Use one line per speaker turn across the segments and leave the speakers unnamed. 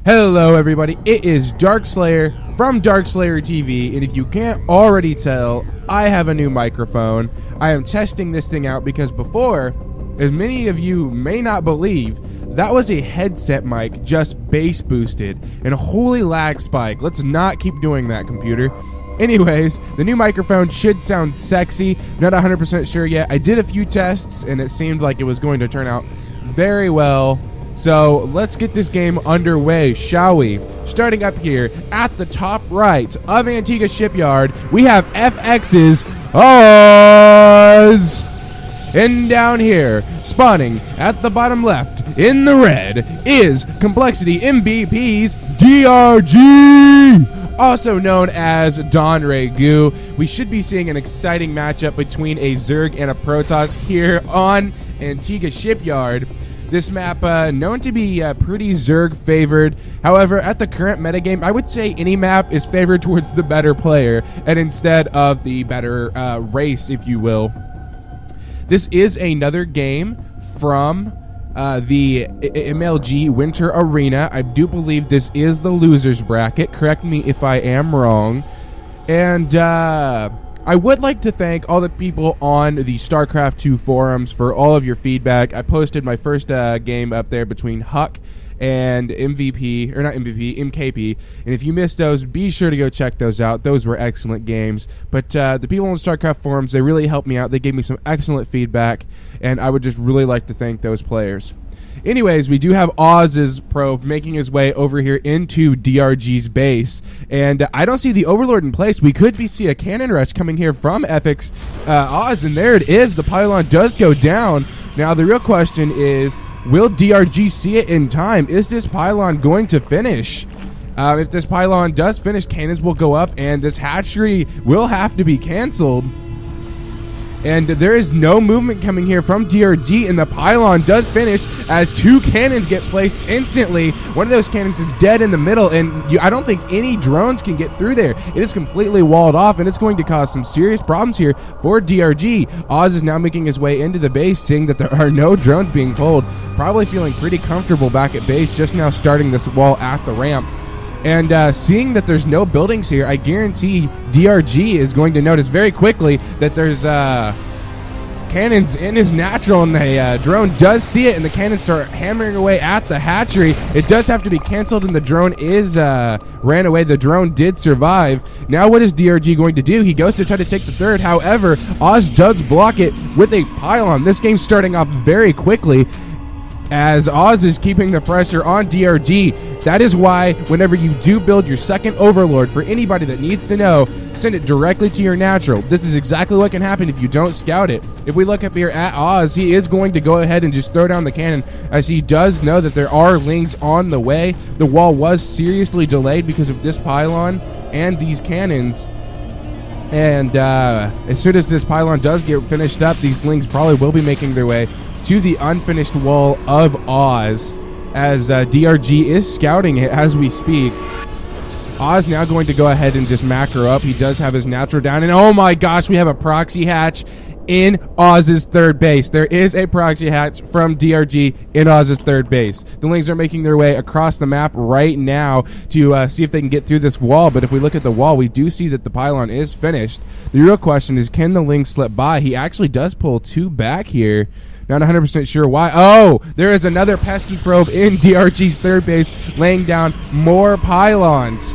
Hello everybody, it is Darkslayer from DarkslayerTV, and if you can't already tell, I have a new microphone. I am testing this thing out because before, as many of you may not believe, that was a headset mic just bass boosted, and a holy lag spike. Let's not keep doing that, computer. Anyways, the new microphone should sound sexy. Not 100% sure yet. I did a few tests, and it seemed like it was going to turn out very well. So let's get this game underway, shall we? Starting up here at the top right of Antiga Shipyard, we have FXOz. And down here, spawning at the bottom left in the red, is coLMVPDRG, also known as Donray. We should be seeing an exciting matchup between a Zerg and a FXOz here on Antiga Shipyard. This map, known to be pretty Zerg favored. However, at the current metagame, I would say any map is favored towards the better player and instead of the better race, if you will. This is another game from the MLG Winter Arena. I do believe this is the losers bracket. Correct me if I am wrong. And I would like to thank all the people on the StarCraft 2 forums for all of your feedback. I posted my first game up there between Huck and MKP. And if you missed those, be sure to go check those out. Those were excellent games. But the people on the StarCraft forums, they really helped me out. They gave me some excellent feedback, and I would just really like to thank those players. Anyways, we do have Oz's probe making his way over here into DRG's base, and I don't see the Overlord in place. We could see a cannon rush coming here from FXOz, and there it is. The pylon does go down. Now, the real question is, will DRG see it in time? Is this pylon going to finish? If this pylon does finish, cannons will go up, and this hatchery will have to be canceled. And there is no movement coming here from DRG, and the pylon does finish as two cannons get placed instantly. One of those cannons is dead in the middle, and I don't think any drones can get through there. It is completely walled off, and it's going to cause some serious problems here for DRG. Oz is now making his way into the base, seeing that there are no drones being pulled. Probably feeling pretty comfortable back at base, just now starting this wall at the ramp. And seeing that there's no buildings here, I guarantee DRG is going to notice very quickly that there's cannons in his natural, and the drone does see it, and the cannons start hammering away at the hatchery. It does have to be canceled, and the drone is ran away. The drone did survive. Now what is DRG going to do? He goes to try to take the third. However, Oz does block it with a pylon. This game's starting off very quickly, as Oz is keeping the pressure on DRG. That is why whenever you do build your second Overlord, for anybody that needs to know, send it directly to your natural. This is exactly what can happen if you don't scout it. If we look up here at Oz, he is going to go ahead and just throw down the cannon, as he does know that there are lings on the way. The wall was seriously delayed because of this pylon and these cannons. And as soon as this pylon does get finished up, these lings probably will be making their way to the unfinished wall of Oz, as DRG is scouting it as we speak. Oz now going to go ahead and just macro up. He does have his natural down, and oh my gosh, we have a proxy hatch in Oz's third base. There is a proxy hatch from DRG in Oz's third base. The lings are making their way across the map right now to see if they can get through this wall, but if we look at the wall, we do see that the pylon is finished. The real question is, can the lings slip by? He actually does pull two back here. Not 100% sure why. Oh, there is another pesky probe in DRG's third base, laying down more pylons.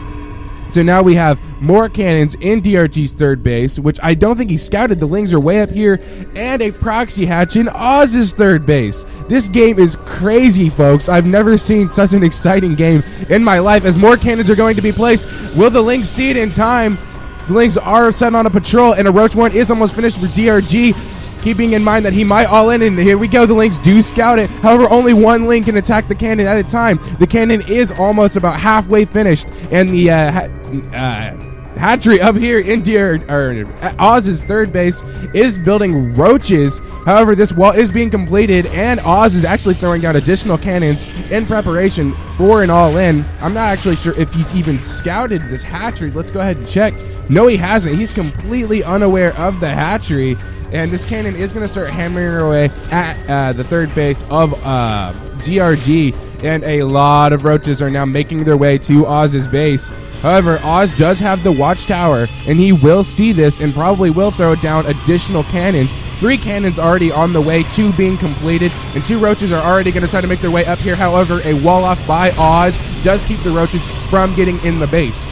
So now we have more cannons in DRG's third base, which I don't think he scouted. The lings are way up here, and a proxy hatch in Oz's third base. This game is crazy, folks. I've never seen such an exciting game in my life, as more cannons are going to be placed. Will the lings see it in time? The lings are set on a patrol, and a Roach 1 is almost finished for DRG. Keeping in mind that he might all in, and here we go, the lings do scout it. However, only one link can attack the cannon at a time. The cannon is almost about halfway finished, and the hatchery up here in Oz's third base is building roaches. However, this wall is being completed, and Oz is actually throwing down additional cannons in preparation for an all-in. I'm not actually sure if he's even scouted this hatchery. Let's go ahead and check. No, he hasn't. He's completely unaware of the hatchery. And this cannon is going to start hammering away at the third base of DRG. and a lot of roaches are now making their way to Oz's base. However, Oz does have the watchtower, and he will see this and probably will throw down additional cannons. 3 cannons already on the way, 2 being completed, and 2 roaches are already going to try to make their way up here. However, a wall off by Oz does keep the roaches from getting in the base.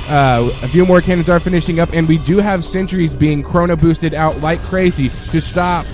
A few more cannons are finishing up, and we do have sentries being chrono boosted out like crazy to stop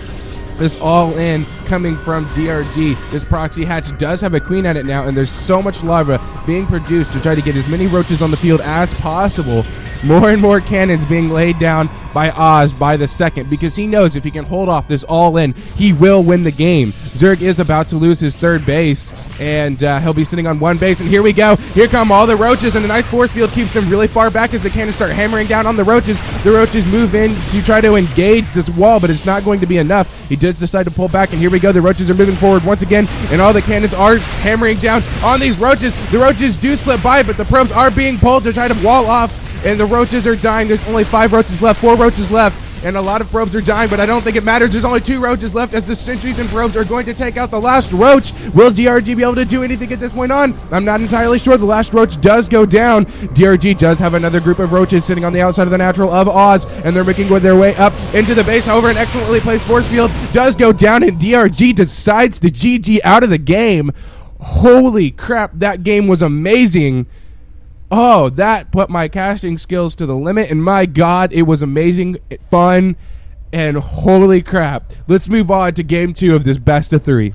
this all-in coming from DRG. This proxy hatch does have a queen at it now, and there's so much lava being produced to try to get as many roaches on the field as possible. More and more cannons being laid down by Oz by the second, because he knows if he can hold off this all-in, he will win the game. Zerg is about to lose his 3rd base, and he'll be sitting on 1 base, and here we go. Here come all the roaches, and the nice force field keeps them really far back as the cannons start hammering down on the roaches. The roaches move in to try to engage this wall, but it's not going to be enough. He does decide to pull back, and here we go. The roaches are moving forward once again, and all the cannons are hammering down on these roaches. The roaches do slip by, but the probes are being pulled to try to wall off, and the roaches are dying. There's only 5 roaches left, 4 roaches left, and a lot of probes are dying, but I don't think it matters. There's only 2 roaches left as the sentries and probes are going to take out the last roach. Will DRG be able to do anything at this point on? I'm not entirely sure. The last roach does go down. DRG does have another group of roaches sitting on the outside of the natural of Oz, and they're making their way up into the base. However, an excellently placed force field does go down, and DRG decides to GG out of the game. Holy crap, that game was amazing. Oh, that put my casting skills to the limit, and my God, it was amazing, fun, and holy crap. Let's move on to game 2 of this best of 3.